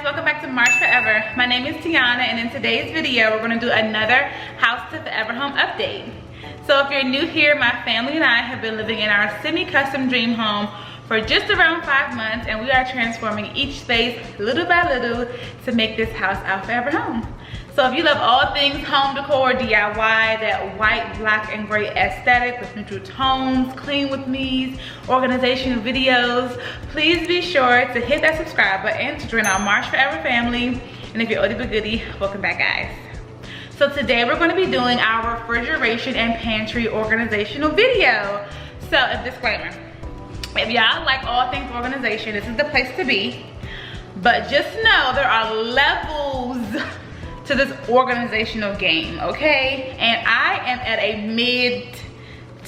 welcome back to Marsh Forever. My name is Tiana, and in today's video we're going to do another House to Forever home update. So if you're new here, my family and I have been living in our semi-custom dream home for just around 5 months, and we are transforming each space little by little to make this house our forever home. So if you love all things home decor, DIY, that white, black, and gray aesthetic with neutral tones, clean with me's, organizational videos, please be sure to hit that subscribe button to join our Marsh Forever family. And if you're oldie but goodie, welcome back, guys. So today we're going to be doing our refrigeration and pantry organizational video. So a disclaimer, if y'all like all things organization, this is the place to be. But just know there are levels to this organizational game, okay? And I am at a mid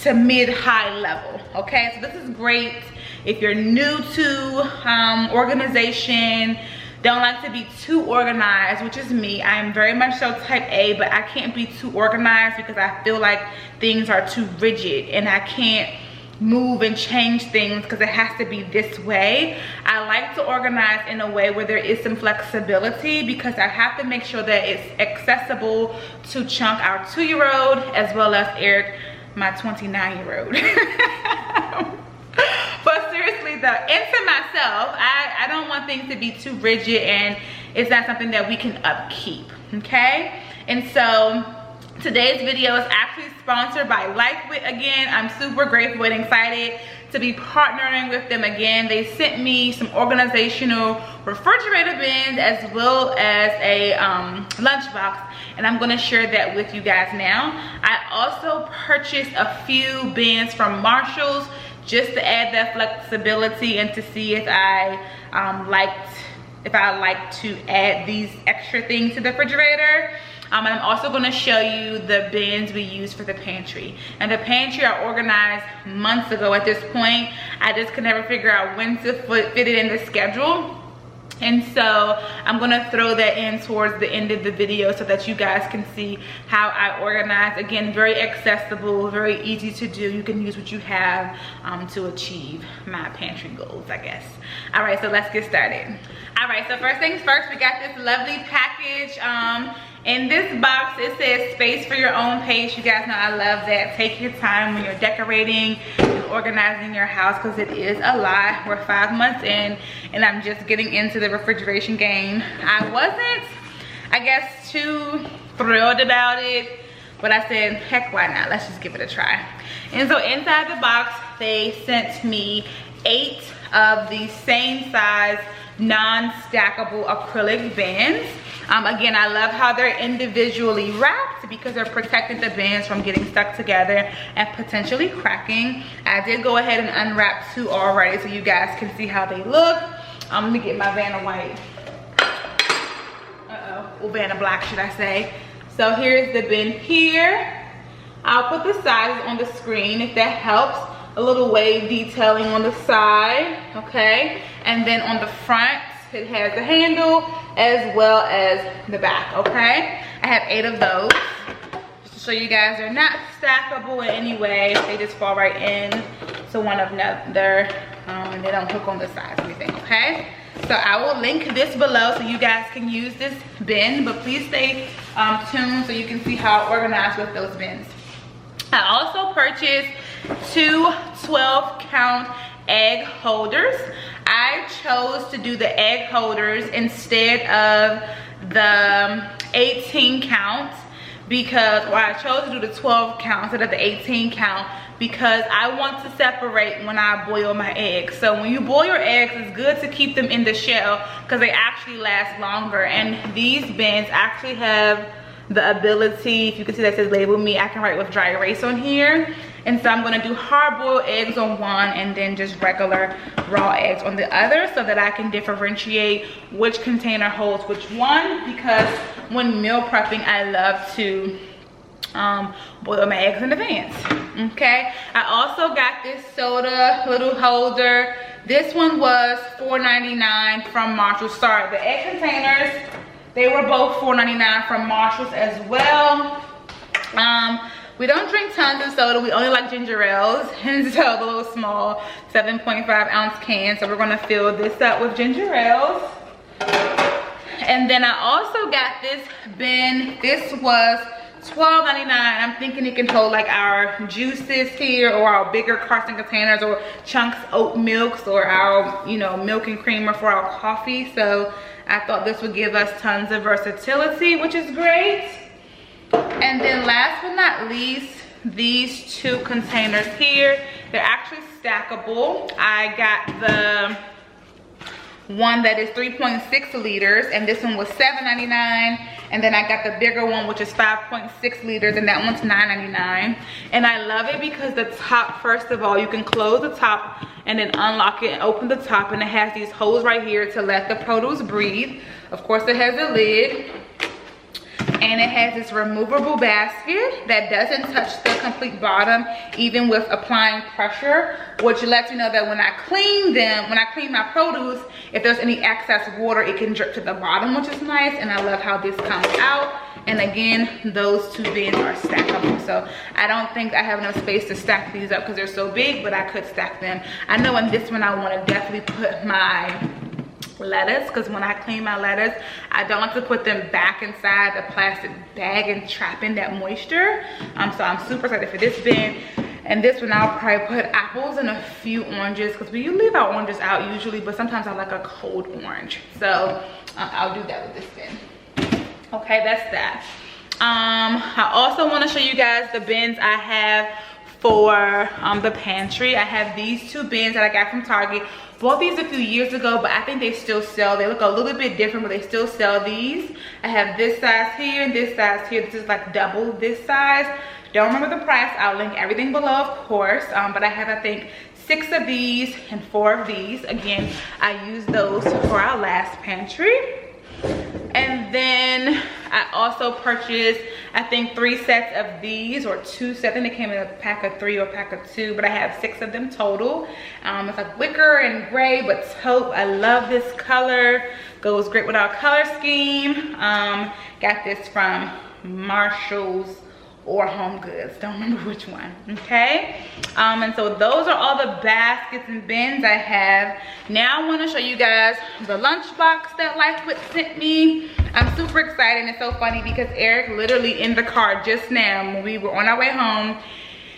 to mid-high level, okay? So this is great if you're new to organization, don't like to be too organized, which is me. I am very much so type A, but I can't be too organized because I feel like things are too rigid and I can't move and change things because it has to be this way. I like to organize in a way where there is some flexibility because I have to make sure that it's accessible to Chunk, our 2-year-old, as well as Eric, my 29-year-old. But seriously though, and to myself, I don't want things to be too rigid, and it's not something that we can upkeep, okay? And so today's video is actually sponsored by Lifewit again. I'm super grateful and excited to be partnering with them again. They sent me some organizational refrigerator bins as well as a lunchbox, and I'm gonna share that with you guys now. I also purchased a few bins from Marshall's just to add that flexibility and to see if I like to add these extra things to the refrigerator. And I'm also going to show you the bins we use for the pantry. And the pantry I organized months ago at this point. I just could never figure out when to fit it in the schedule. And so I'm going to throw that in towards the end of the video so that you guys can see how I organize. Again, very accessible, very easy to do. You can use what you have to achieve my pantry goals, I guess. All right, so let's get started. All right, so first things first, we got this lovely package. In this box, it says space for your own pace. You guys know I love that. Take your time when you're decorating and organizing your house because it is a lot. We're 5 months in and I'm just getting into the refrigeration game. I wasn't, I guess, too thrilled about it, but I said, heck, why not? Let's just give it a try. And so inside the box, they sent me 8 of the same size non-stackable acrylic bins. Again, I love how they're individually wrapped because they're protecting the bins from getting stuck together and potentially cracking. I did go ahead and unwrap 2 already so you guys can see how they look. Let me get my Vanna White. Or Vanna Black, should I say. So here's the bin here. I'll put the sizes on the screen if that helps. A little wave detailing on the side, okay? And then on the front, it has the handle as well as the back, okay? I have 8 of those. Just to show you guys, they're not stackable in any way. They just fall right in to one another, and they don't hook on the sides or anything, okay? So I will link this below so you guys can use this bin, but please stay tuned so you can see how I organize with those bins. I also purchased 2 12-count egg holders. I chose to do the egg holders instead of the 18 count because, or I chose to do the 12 count instead of the 18 count because I want to separate when I boil my eggs. So when you boil your eggs, it's good to keep them in the shell because they actually last longer. And these bins actually have the ability, if you can see that says label me, I can write with dry erase on here. And so I'm gonna do hard-boiled eggs on one and then just regular raw eggs on the other so that I can differentiate which container holds which one, because when meal prepping, I love to boil my eggs in advance, okay? I also got this soda little holder. This one was $4.99 from Marshall. Sorry, the egg containers, they were both $4.99 from Marshall's as well. We don't drink tons of soda. We only like ginger ales. And so the little small 7.5 ounce can. So we're gonna fill this up with ginger ales. And then I also got this bin. This was $12.99. I'm thinking it can hold like our juices here, or our bigger carton containers, or chunks oat milks, or our, you know, milk and creamer for our coffee. So I thought this would give us tons of versatility, which is great. And then last but not least, these two containers here, they're actually stackable. I got the one that is 3.6 liters, and this one was $7.99. And then I got the bigger one, which is 5.6 liters, and that one's $9.99. And I love it because the top, first of all, you can close the top and then unlock it and open the top, and it has these holes right here to let the produce breathe. Of course, it has a lid, and it has this removable basket that doesn't touch the complete bottom, even with applying pressure, which lets me know that when I clean them, when I clean my produce, if there's any excess water, it can drip to the bottom, which is nice. And I love how this comes out. And again, those two bins are stackable. So I don't think I have enough space to stack these up because they're so big, but I could stack them. I know in this one I want to definitely put my lettuce, because when I clean my lettuce, I don't like to put them back inside the plastic bag and trap in that moisture. So I'm super excited for this bin. And this one I'll probably put apples and a few oranges, because we leave our oranges out usually, but sometimes I like a cold orange. So I'll do that with this bin. Okay, that's that. I also want to show you guys the bins I have for the pantry. I have these two bins that I got from Target. Bought these a few years ago, but I think they still sell. They look a little bit different, but they still sell these. I have this size here and this size here. This is like double this size. Don't remember the price. I'll link everything below, of course. But I have, I think, 6 of these and 4 of these. Again, I use those for our last pantry. And then I also purchased, I think, 3 sets of these, or 2 sets. I think they came in a pack of 3 or a pack of 2, but I have 6 of them total. It's like wicker and gray, but taupe. I love this color. Goes great with our color scheme. Got this from Marshall's or Home Goods, don't remember which one. Okay, and so those are all the baskets and bins I have. Now I want to show you guys the lunchbox that Lifewit sent me. I'm super excited, and it's so funny because Eric literally in the car just now when we were on our way home,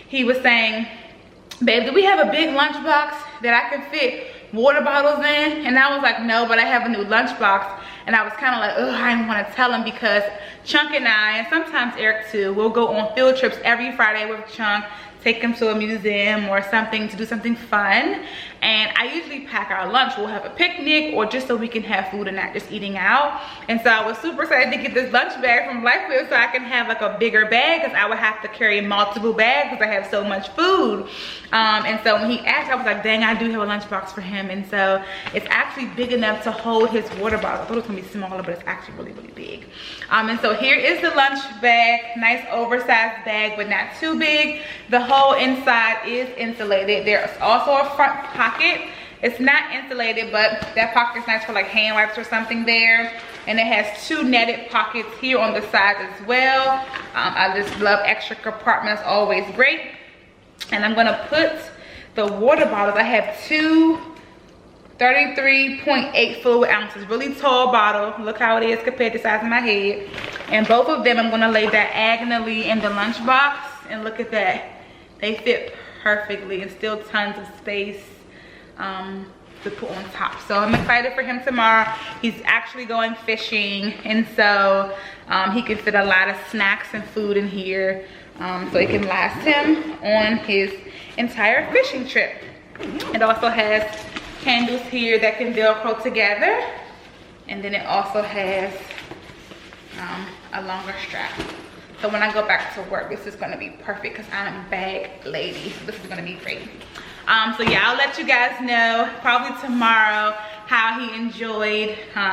he was saying, babe, do we have a big lunchbox that I can fit water bottles in? And I was like, no, but I have a new lunchbox. And I was kind of like, oh, I didn't want to tell him, because Chunk and I, and sometimes Eric too, will go on field trips every Friday with Chunk, take him to a museum or something to do something fun. And I usually pack our lunch. We'll have a picnic, or just so we can have food and not just eating out. And so I was super excited to get this lunch bag from Lifewit so I can have like a bigger bag, because I would have to carry multiple bags because I have so much food. And so when he asked, I was like, dang, I do have a lunchbox for him. And so it's actually big enough to hold his water bottle. I thought it was gonna be smaller, but it's actually really, really big. And so here is the lunch bag. Nice oversized bag, but not too big. The whole inside is insulated. There's also a front pocket. It's not insulated, but that pocket's nice for like hand wipes or something there. And it has 2 netted pockets here on the sides as well. I just love extra compartments, always great. And I'm gonna put the water bottles. I have 2 33.8 fluid ounces, really tall bottle. Look how it is compared to the size of my head. And both of them I'm gonna lay diagonally in the lunchbox. And look at that. They fit perfectly, and still tons of space to put on top. So I'm excited for him tomorrow. He's actually going fishing, and so he can fit a lot of snacks and food in here, so it can last him on his entire fishing trip. It also has handles here that can Velcro together, and then it also has a longer strap. So when I go back to work, this is gonna be perfect because I'm a bag lady. This is gonna be great. So yeah, I'll let you guys know probably tomorrow how he enjoyed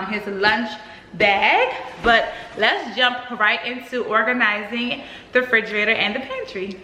his lunch bag. But let's jump right into organizing the refrigerator and the pantry.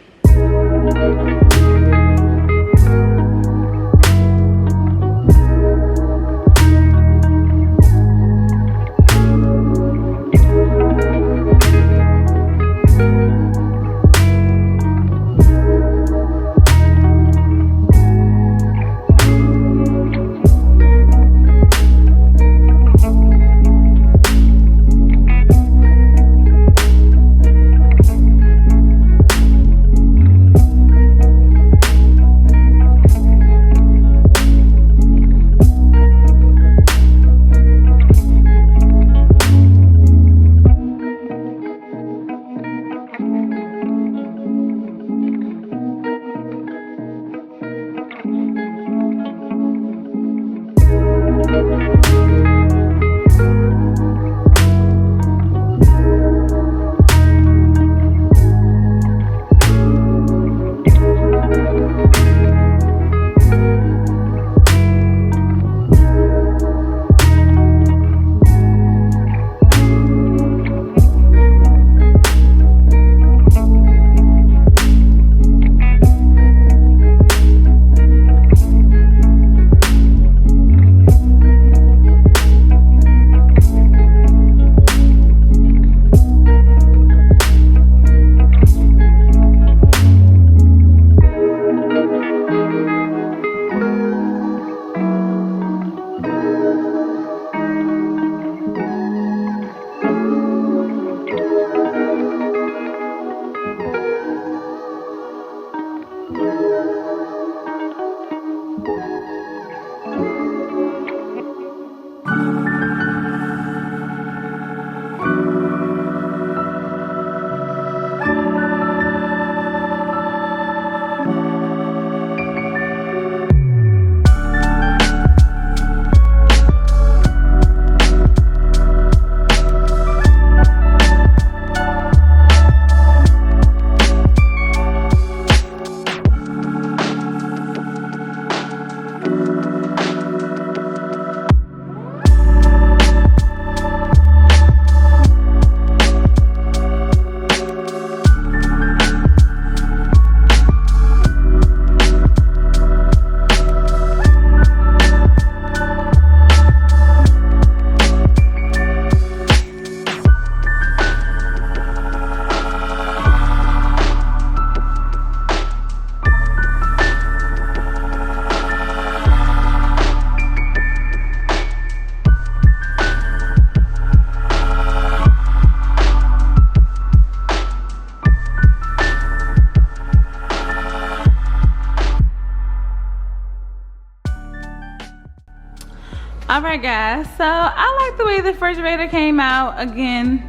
Alright guys, so I like the way the refrigerator came out. Again,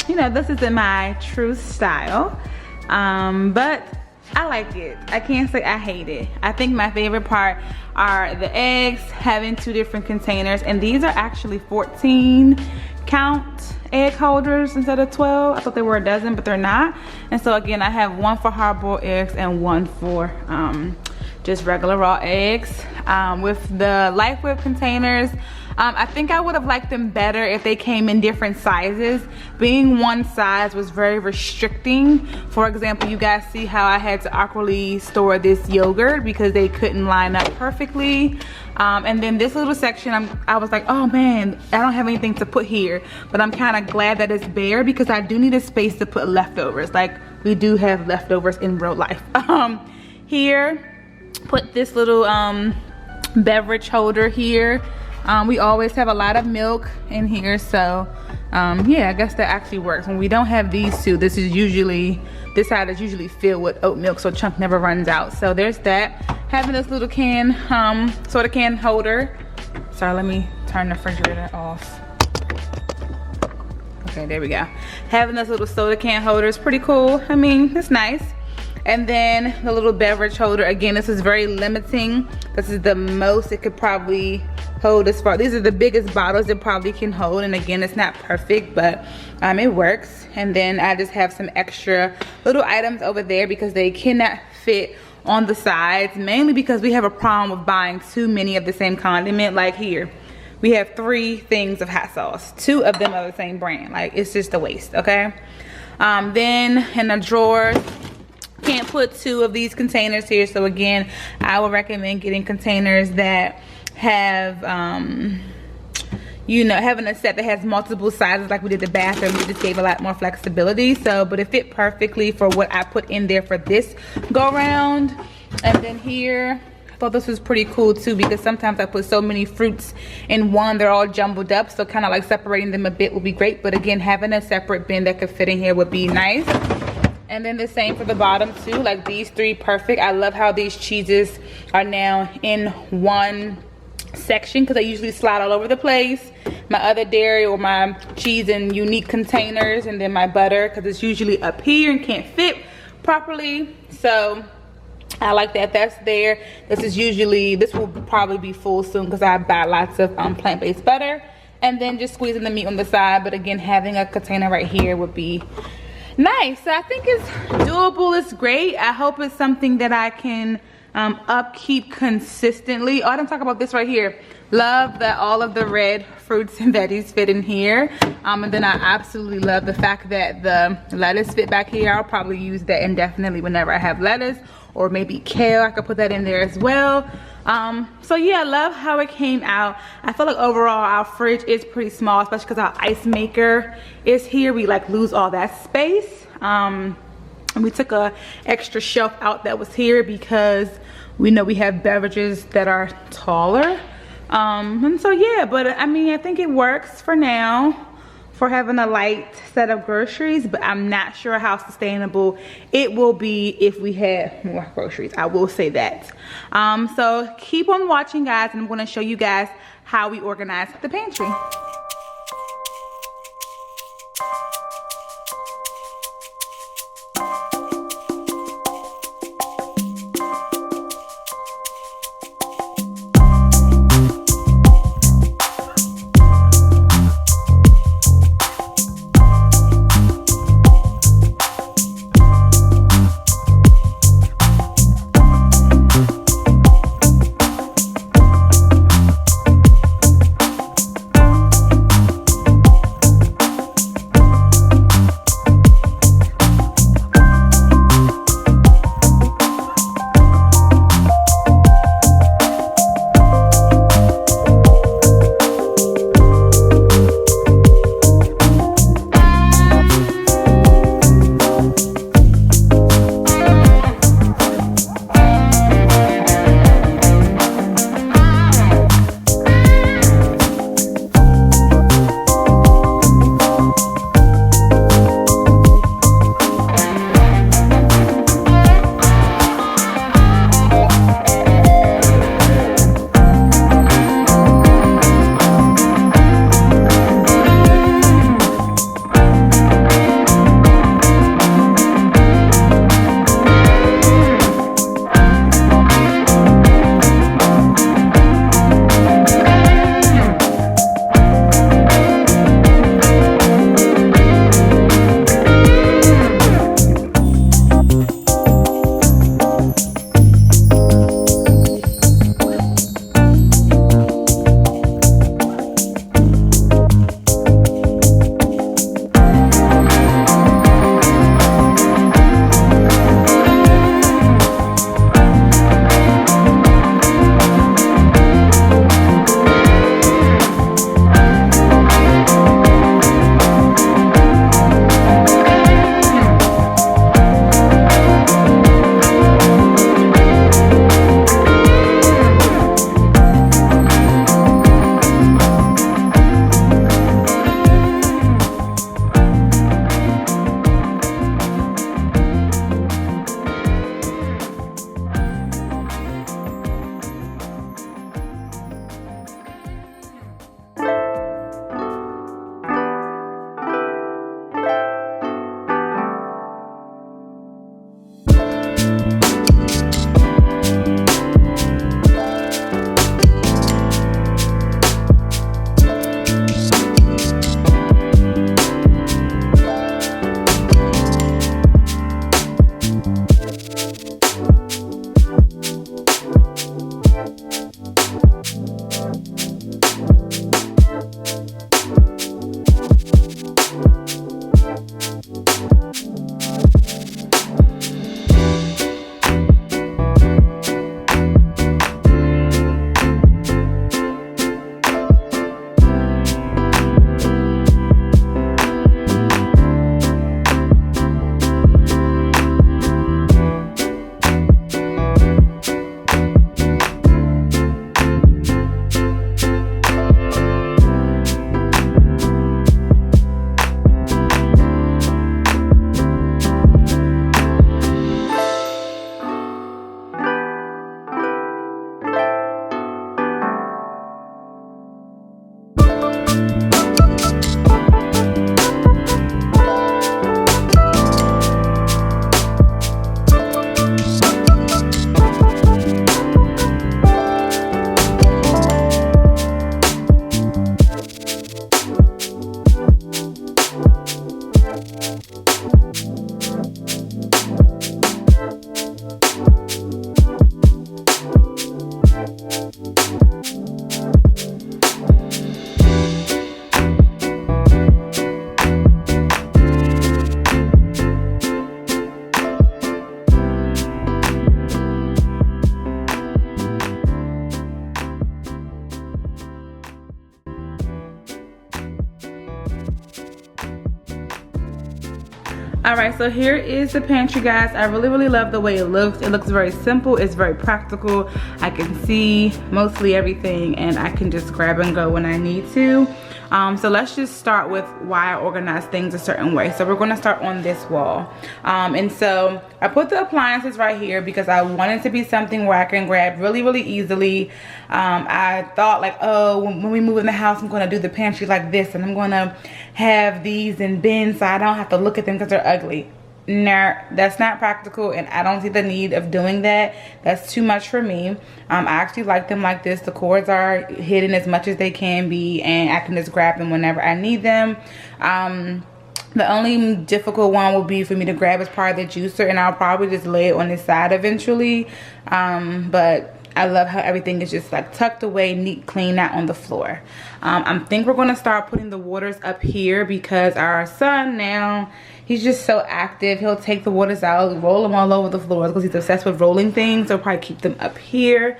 you know, this isn't my true style, but I like it. I can't say I hate it. I think my favorite part are the eggs, having 2 different containers, and these are actually 14 count egg holders instead of 12. I thought they were a dozen, but they're not. And so again, I have 1 for hard-boiled eggs and 1 for just regular raw eggs. With the Lifewit containers, I think I would have liked them better if they came in different sizes. Being one size was very restricting. For example, you guys see how I had to awkwardly store this yogurt because they couldn't line up perfectly. And then this little section, I was like, oh man, I don't have anything to put here. But I'm kind of glad that it's bare because I do need a space to put leftovers. Like, we do have leftovers in real life. Here, put this little beverage holder here. We always have a lot of milk in here, so yeah, I guess that actually works. When we don't have these 2, this side is usually filled with oat milk, so chunk never runs out. So there's that. Having this little can, soda can holder. Sorry, let me turn the refrigerator off. Okay, there we go. Having this little soda can holder is pretty cool. I mean, it's nice. And then the little beverage holder, again, this is very limiting. This is the most it could probably hold as far. These are the biggest bottles it probably can hold, and again, it's not perfect, but it works. And then I just have some extra little items over there because they cannot fit on the sides, mainly because we have a problem with buying too many of the same condiment. Like here, we have 3 things of hot sauce. 2 of them are the same brand. Like, it's just a waste, okay? Then in the drawer, can't put 2 of these containers here, so again, I would recommend getting containers that have you know, having a set that has multiple sizes like we did the bathroom. We just gave a lot more flexibility, so but it fit perfectly for what I put in there for this go around. And then here, I thought this was pretty cool too because sometimes I put so many fruits in one, they're all jumbled up, so kind of like separating them a bit would be great, but again, having a separate bin that could fit in here would be nice. And then the same for the bottom too, like these 3, perfect. I love how these cheeses are now in one section because I usually slide all over the place. My other dairy or my cheese in unique containers, and then my butter because it's usually up here and can't fit properly. So I like that that's there. This will probably be full soon because I buy lots of plant-based butter. And then just squeezing the meat on the side, but again, having a container right here would be nice. So I think it's doable. It's great. I hope it's something that I can upkeep consistently. Oh, I didn't talk about this right here. Love that all of the red fruits and veggies fit in here. And then I absolutely love the fact that the lettuce fit back here. I'll probably use that indefinitely whenever I have lettuce, or maybe kale. I could put that in there as well. So yeah, I love how it came out. I feel like overall our fridge is pretty small, especially because our ice maker is here. We like lose all that space. And we took a extra shelf out that was here because we know we have beverages that are taller. And so yeah, but I mean, I think it works for now for having a light set of groceries, but I'm not sure how sustainable it will be if we had more groceries. I will say that. So keep on watching, guys, and I'm going to show you guys how we organize the pantry. Alright, so here is the pantry, guys. I really love the way it looks. It looks very simple. It's very practical. I can see mostly everything and I can just grab and go when I need to. So let's just start with why I organize things a certain way. So we're going to start on this wall. And so I put the appliances right here because I want it to be something where I can grab really easily. I thought like, oh, when we move in the house, I'm going to do the pantry like this, and I'm going to have these in bins so I don't have to look at them because they're ugly. No, that's not practical, and I don't see the need of doing that. That's too much for me. I actually like them like this. The cords are hidden as much as they can be, and I can just grab them whenever I need them. The only difficult one will be for me to grab as part of the juicer, and I'll probably just lay it on this side eventually. But I love how everything is just like tucked away, neat, clean, not on the floor. I think we're going to start putting the waters up here because our son now, he's just so active. He'll take the waters out, roll them all over the floor because he's obsessed with rolling things. So probably keep them up here.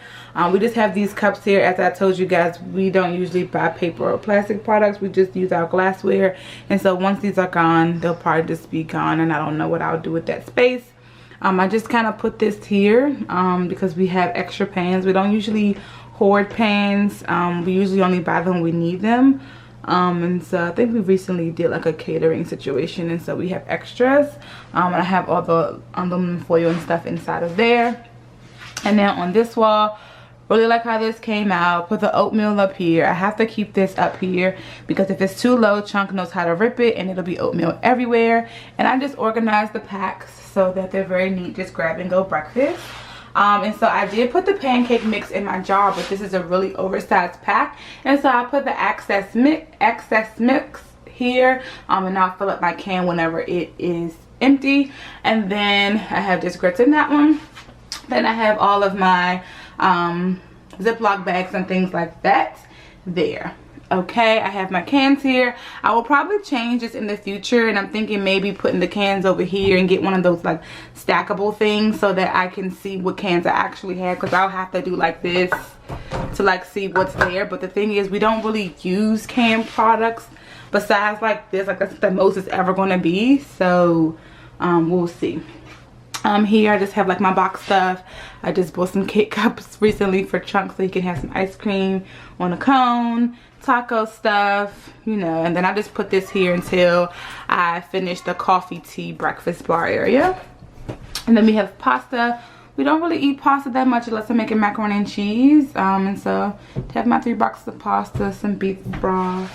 We just have these cups here. As I told you guys, we don't usually buy paper or plastic products. We just use our glassware. And so once these are gone, they'll probably just be gone, and I don't know what I'll do with that space. I just kind of put this here because we have extra pans. We don't usually hoard pans. We usually only buy them when we need them. And so I think we recently did like a catering situation, and so we have extras. And I have all the aluminum foil and stuff inside of there. And then on this wall, really like how this came out. Put the oatmeal up here. I have to keep this up here because if it's too low, Chunk knows how to rip it and it'll be oatmeal everywhere. And I just organized the packs so that they're very neat, just grab and go breakfast. And so I did put the pancake mix in my jar, but this is a really oversized pack, and so I put the excess mix here, and I'll fill up my can whenever it is empty. And then I have just grits in that one. Then I have all of my Ziploc bags and things like that there. Okay, I have my cans here. I will probably change this in the future, and I'm thinking maybe putting the cans over here and get one of those like stackable things so that I can see what cans I actually have, because I'll have to do like this to like see what's there. But the thing is, we don't really use canned products besides like this. Like that's the most it's ever going to be, so we'll see. Here I just have like my box stuff. I just bought some cake cups recently for Chunk so he can have some ice cream on a cone, taco stuff, you know. And then I just put this here until I finish the coffee, tea, breakfast bar area. And then we have pasta. We don't really eat pasta that much unless I'm making macaroni and cheese. And so I have my 3 boxes of pasta, some beef broth,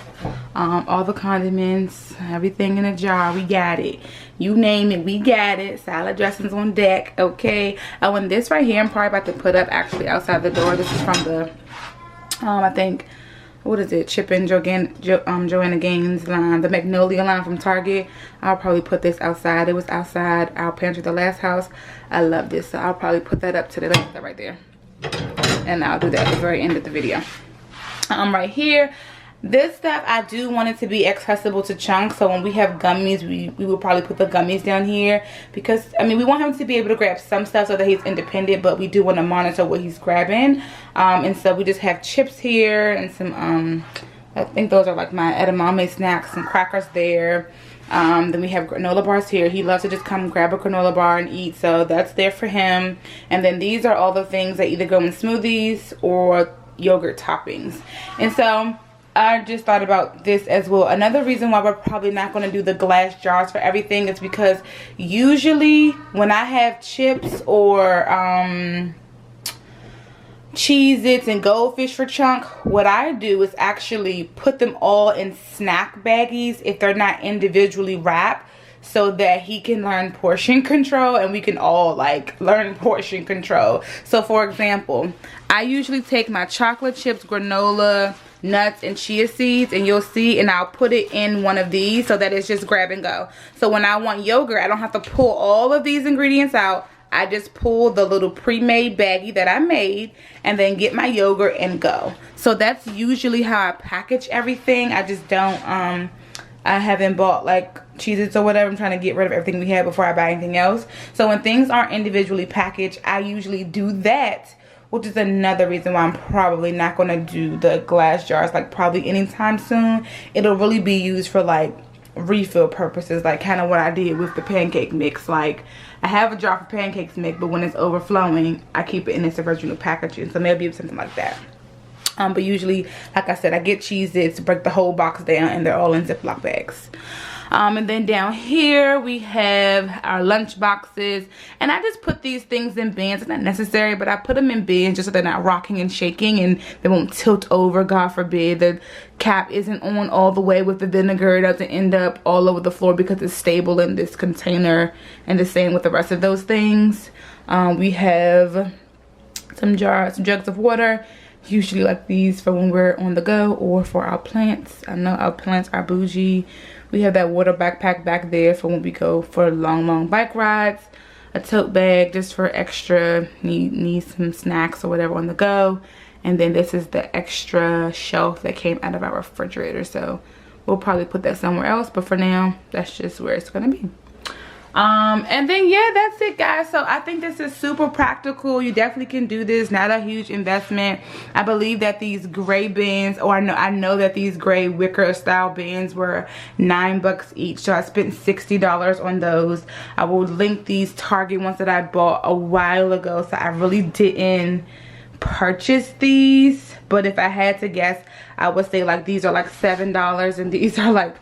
all the condiments, everything in a jar. We got it. You name it, we got it. Salad dressings on deck, okay. Oh, and this right here, I'm probably about to put up actually outside the door. This is from the, I think, what is it? Chip and Joanna Gaines line, the Magnolia line from Target. I'll probably put this outside. It was outside our pantry the last house. I love this, so I'll probably put that up today. That's that right there. And I'll do that at the very end of the video. Right here, this stuff I do want it to be accessible to Chunk, so when we have gummies, we will probably put the gummies down here, because I mean we want him to be able to grab some stuff so that he's independent, but we do want to monitor what he's grabbing. And so we just have chips here and some I think those are like my edamame snacks, some crackers there. Then we have granola bars here. He loves to just come grab a granola bar and eat, so that's there for him. And then these are all the things that either go in smoothies or yogurt toppings. And so I just thought about this as well. Another reason why we're probably not going to do the glass jars for everything is because usually when I have chips or Cheez-Its and Goldfish for Chunk, what I do is actually put them all in snack baggies if they're not individually wrapped, so that he can learn portion control and we can all like learn portion control. So for example, I usually take my chocolate chips, granola, nuts and chia seeds, and you'll see, and I'll put it in one of these so that it's just grab and go. So when I want yogurt, I don't have to pull all of these ingredients out. I just pull the little pre-made baggie that I made and then get my yogurt and go. So that's usually how I package everything. I just don't, I haven't bought like Cheez-Its or whatever. I'm trying to get rid of everything we have before I buy anything else. So when things aren't individually packaged, I usually do that, which is another reason why I'm probably not going to do the glass jars like probably anytime soon. It'll really be used for like refill purposes, like kind of what I did with the pancake mix. Like I have a jar for pancakes mix, but when it's overflowing, I keep it in its original packaging. So maybe something like that. But usually, like I said, I get Cheez-Its, break the whole box down, and they're all in Ziploc bags. And then down here we have our lunch boxes, and I just put these things in bins. It's not necessary, but I put them in bins just so they're not rocking and shaking and they won't tilt over, God forbid. The cap isn't on all the way with the vinegar. It doesn't end up all over the floor because it's stable in this container, and the same with the rest of those things. We have some jugs of water, usually like these for when we're on the go or for our plants. I know our plants are bougie. We have that water backpack back there for when we go for long bike rides. A tote bag just for extra, need some snacks or whatever on the go. And then this is the extra shelf that came out of our refrigerator. So we'll probably put that somewhere else, but for now, that's just where it's gonna be. And then yeah, that's it guys. So I think this is super practical. You definitely can do this, not a huge investment. I believe that these gray bins, or I know that these gray wicker style bins were $9 each, so I spent $60 on those. I will link these Target ones that I bought a while ago, so I really didn't purchase these, but if I had to guess, I would say like these are like $7 and these are like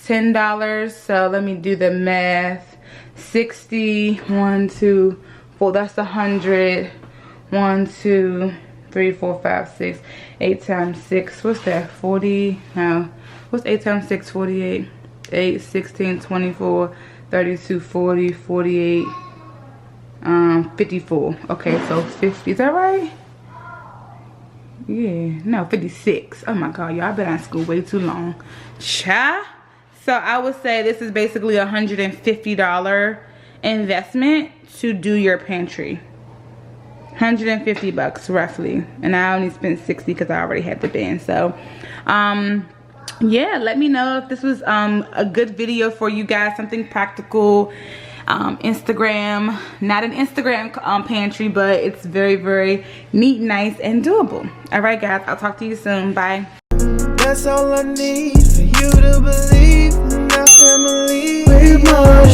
$10. So let me do the math. 60, 1, 2, 4, that's 100. 1, 2, 3, 4, 5, 6, 8 times 6, what's that, 40, no, what's 8 times 6, 48, 8, 16, 24, 32, 40, 48, 54, okay, so 50, is that right? Yeah, no, 56, oh my god, y'all, I've been out of school way too long, cha. So I would say this is basically a $150 investment to do your pantry. 150 bucks roughly, and I only spent 60 because I already had the bin. So yeah, let me know if this was a good video for you guys, something practical. Instagram, not an Instagram pantry, but it's very neat, nice, and doable. All right guys, I'll talk to you soon. Bye. That's all I need for you to believe in our family. We're more